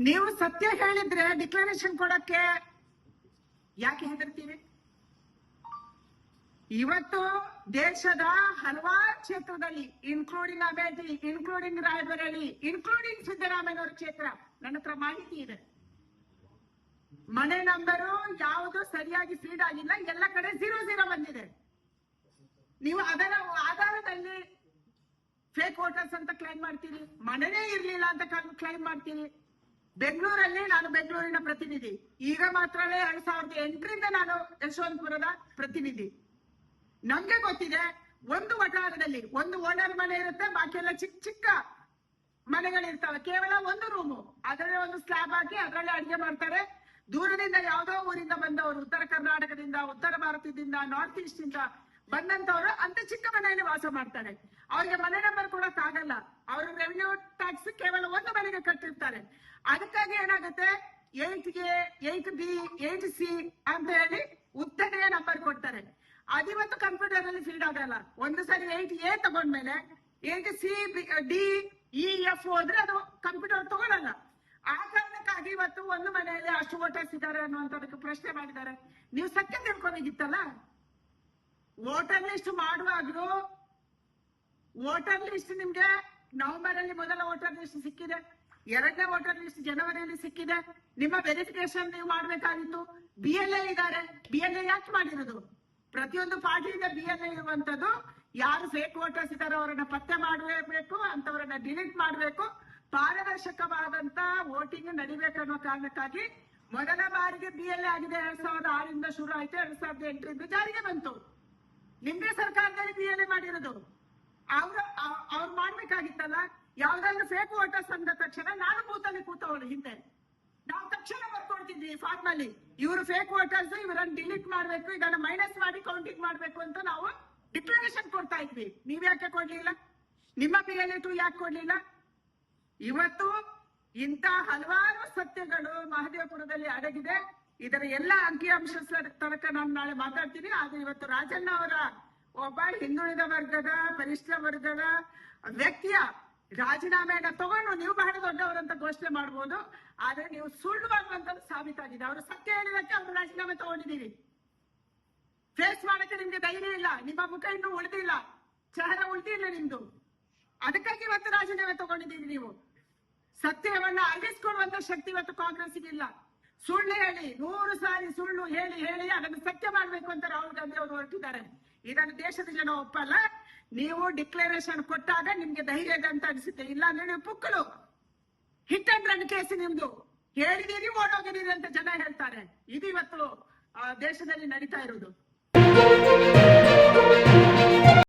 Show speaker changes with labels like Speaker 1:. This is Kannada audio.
Speaker 1: ನೀವು ಸತ್ಯ ಹೇಳಿದ್ರೆ ಡಿಕ್ಲರೇಷನ್ ಕೊಡಕ್ಕೆ ಯಾಕೆ ಹೆದರ್ತೀವಿ? ಇವತ್ತು ದೇಶದ ಹಲವಾರು ಕ್ಷೇತ್ರದಲ್ಲಿ including Amethi, including Rae Bareli, including ಸಿದ್ದರಾಮಯ್ಯನವರ ಕ್ಷೇತ್ರ ನನ್ನ ಹತ್ರ ಮಾಹಿತಿ ಇದೆ. ಮನೆ ನಂಬರು ಯಾವುದು ಸರಿಯಾಗಿ ಫೀಡ್ ಆಗಿಲ್ಲ, ಎಲ್ಲ ಕಡೆ 00 ಬಂದಿದೆ. ನೀವು ಅದರ ಆಧಾರದಲ್ಲಿ ಫೇಕ್ ವೋಟರ್ಸ್ ಅಂತ ಕ್ಲೈಮ್ ಮಾಡ್ತೀರಿ, ಮನೆನೇ ಇರ್ಲಿಲ್ಲ ಅಂತ ಕ್ಲೈಮ್ ಮಾಡ್ತೀರಿ. ಬೆಂಗಳೂರಲ್ಲಿ ನಾನು ಬೆಂಗಳೂರಿನ ಪ್ರತಿನಿಧಿ, ಈಗ ಮಾತ್ರ 2008ರಿಂದ ನಾನು ಯಶವಂತಪುರದ ಪ್ರತಿನಿಧಿ. ನಮ್ಗೆ ಗೊತ್ತಿದೆ, ಒಂದು ವಠಾರದಲ್ಲಿ ಒಂದು ಓನರ್ ಮನೆ ಇರುತ್ತೆ, ಬಾಕಿ ಎಲ್ಲ ಚಿಕ್ಕ ಚಿಕ್ಕ ಮನೆಗಳಿರ್ತವೆ, ಕೇವಲ ಒಂದು ರೂಮು, ಅದರಲ್ಲೇ ಒಂದು ಸ್ಲ್ಯಾಬ್ ಹಾಕಿ ಅದರಲ್ಲೇ ಅಡಿಗೆ ಮಾಡ್ತಾರೆ. ದೂರದಿಂದ ಯಾವುದೋ ಊರಿಂದ ಬಂದವರು, ಉತ್ತರ ಕರ್ನಾಟಕದಿಂದ, ಉತ್ತರ ಭಾರತದಿಂದ, ನಾರ್ತ್ ಈಸ್ಟ್ ಇಂದ ಬಂದಂತವ್ರು ಅಂತ ಚಿಕ್ಕ ಮನೆಯಲ್ಲಿ ವಾಸ ಮಾಡ್ತಾರೆ. ಅವ್ರಿಗೆ ಮನೆ ನಂಬರ್ ಕೊಡಕ್ ಆಗಲ್ಲ, ಅವರು ರೆವಿನ್ಯೂ ಟ್ಯಾಕ್ಸ್ ಕೇವಲ ಒಂದು ಮನೆಗೆ ಕಟ್ಟಿರ್ತಾರೆ. ಅದಕ್ಕಾಗಿ ಏನಾಗುತ್ತೆ, 8A, 8B, 8C ಅಂತ ಹೇಳಿ ಉದ್ದನೆಯ ನಂಬರ್ ಕೊಡ್ತಾರೆ. ಅದಿವತ್ತು ಕಂಪ್ಯೂಟರ್ ಅಲ್ಲಿ ಫೀಡ್ ಆಗಲ್ಲ. ಒಂದು ಸಾರಿ 8A ತಗೊಂಡ್ಮೇಲೆ 8C, D, E, F ಹೋದ್ರೆ ಅದು ಕಂಪ್ಯೂಟರ್ ತಗೊಳ್ಳಲ್ಲ. ಆ ಕಾರಣಕ್ಕಾಗಿ ಇವತ್ತು ಒಂದು ಮನೆಯಲ್ಲಿ ಅಷ್ಟು ವೋಟರ್ಸ್ ಇದ್ದಾರೆ ಅನ್ನುವಂಥದಕ್ಕೆ ಪ್ರಶ್ನೆ ಮಾಡಿದ್ದಾರೆ. ನೀವು ಸತ್ಯ ತಿಳ್ಕೊಬೇಕಿತ್ತಲ್ಲ. ವೋಟರ್ ಲಿಸ್ಟ್ ಮಾಡುವಾಗ್ಲೂ ವೋಟರ್ ಲಿಸ್ಟ್ ನಿಮ್ಗೆ ನವೆಂಬರ್ ಅಲ್ಲಿ ಮೊದಲ ವೋಟರ್ ಲಿಸ್ಟ್ ಸಿಕ್ಕಿದೆ, ಎರಡನೇ ವೋಟರ್ ಲಿಸ್ಟ್ ಜನವರಿಯಲ್ಲಿ ಸಿಕ್ಕಿದೆ. ನಿಮ್ಮ ವೆರಿಫಿಕೇಶನ್ ನೀವು ಮಾಡ್ಬೇಕಾಗಿತ್ತು. BLA ಇದ್ದಾರೆ, BLA ಯಾಕೆ ಮಾಡಿರೋದು? ಪ್ರತಿಯೊಂದು ಪಾರ್ಟಿಯಿಂದ BLA ಇರುವಂತದ್ದು. ಯಾರು ಫೇಕ್ ವೋಟರ್ಸ್ ಇದ್ದಾರೆ ಅವರನ್ನ ಪತ್ತೆ ಮಾಡಬೇಕು, ಅಂತವರನ್ನ ಡಿಲೀಟ್ ಮಾಡಬೇಕು, ಪಾರದರ್ಶಕವಾದಂತ ವೋಟಿಂಗ್ ನಡಿಬೇಕನ್ನೋ ಕಾರಣಕ್ಕಾಗಿ ಮೊದಲ ಬಾರಿಗೆ BLA ಆಗಿದೆ. 2006ರಿಂದ ಶುರು ಆಯ್ತು, 2008ರಿಂದ ಜಾರಿಗೆ ಬಂತು. ನಿಮ್ದೇ ಸರ್ಕಾರದಲ್ಲಿ BLA ಮಾಡಿರೋದು. ಅವ್ರು ಮಾಡ್ಬೇಕಾಗಿತ್ತಲ್ಲ. ಯಾವ್ದಾದ್ರು ಫೇಕ್ ವೋಟರ್ಸ್ ಅಂದ ತಕ್ಷಣ ನಾನು ಬೂತಲ್ಲಿ ಕೂತವಳು ಹಿಂದೆ, ನಾವು ತಕ್ಷಣ ಬರ್ಕೊಡ್ತಿದ್ವಿ ಫಾರ್ಮ್ ಅಲ್ಲಿ, ಇವರು ಫೇಕ್ ವೋಟರ್ಸ್, ಇವರನ್ನ ಡಿಲೀಟ್ ಮಾಡ್ಬೇಕು, ಇದನ್ನ ಮೈನಸ್ ಮಾಡಿ ಕೌಂಟಿಂಗ್ ಮಾಡ್ಬೇಕು ಅಂತ ನಾವು ಡಿಕ್ಲರೇಷನ್ ಕೊಡ್ತಾ ಇದ್ವಿ. ನೀವ್ ಯಾಕೆ ಕೊಡ್ಲಿಲ್ಲ? ನಿಮ್ಮ BLA 2 ಯಾಕೆ ಕೊಡ್ಲಿಲ್ಲ? ಇವತ್ತು ಇಂತ ಹಲವಾರು ಸತ್ಯಗಳು ಮಹದೇವಪುರದಲ್ಲಿ ಅಡಗಿದೆ. ಇದರ ಎಲ್ಲ ಅಂಕಿಅಂಶ ತನಕ ನಾನು ನಾಳೆ ಮಾತಾಡ್ತೀನಿ. ಆದ್ರೆ ಇವತ್ತು ರಾಜಣ್ಣ ಅವರ ಒಬ್ಬ ಹಿಂದುಳಿದ ವರ್ಗದ, ಪರಿಶಿಷ್ಟ ವರ್ಗದ ವ್ಯಕ್ತಿಯ ರಾಜೀನಾಮೆಯನ್ನ ತಗೊಂಡು ನೀವು ಬಹಳ ದೊಡ್ಡವರಂತ ಘೋಷಣೆ ಮಾಡಬಹುದು. ಆದ್ರೆ ನೀವು ಸುಳ್ಳು ಅನ್ನುವಂಥದ್ದು ಸಾಬೀತಾಗಿದೆ. ಅವರು ಸತ್ಯ ಹೇಳಿದಕ್ಕೆ ಅವರು ರಾಜೀನಾಮೆ ತಗೊಂಡಿದ್ದೀರಿ. ಫೇಸ್ ಮಾಡಕ್ಕೆ ನಿಮ್ಗೆ ಧೈರ್ಯ ಇಲ್ಲ, ನಿಮ್ಮ ಮುಖ ಇನ್ನೂ ಉಳಿದಿಲ್ಲ, ಚಹರ ಉಳಿದಿಲ್ಲ ನಿಮ್ದು. ಅದಕ್ಕಾಗಿ ಇವತ್ತು ರಾಜೀನಾಮೆ ತಗೊಂಡಿದ್ದೀರಿ. ನೀವು ಸತ್ಯವನ್ನ ಅರಗಿಸ್ಕೊಡುವಂತ ಶಕ್ತಿ ಇವತ್ತು ಕಾಂಗ್ರೆಸ್ಗೆ ಇಲ್ಲ. ಸುಳ್ಳು ಹೇಳಿ 100 ಸಾರಿ ಸುಳ್ಳು ಹೇಳಿ ಹೇಳಿ ಅದನ್ನು ಸತ್ಯ ಮಾಡ್ಬೇಕು ಅಂತ ರಾಹುಲ್ ಗಾಂಧಿ ಅವರು ಹೊರಟಿದ್ದಾರೆ. ಇದನ್ನು ದೇಶದ ಜನ ಒಪ್ಪಲ್ಲ. ನೀವು ಡಿಕ್ಲರೇಷನ್ ಕೊಟ್ಟಾಗ ನಿಮ್ಗೆ ಧೈರ್ಯ ಇದೆ ಅಂತ ಅನಿಸುತ್ತೆ, ಇಲ್ಲ ಅಂದ್ರೆ ನೀವು ಪುಕ್ಕಳು. ಹಿಟ್ ಅಂಡ್ ರನ್ ಕೇಸ್ ನಿಮ್ದು. ಹೇಳಿದೀರಿ ಓಡೋಗಿದ್ದೀರಿ ಅಂತ ಜನ ಹೇಳ್ತಾರೆ. ಇದು ಇವತ್ತು ದೇಶದಲ್ಲಿ ನಡೀತಾ ಇರೋದು.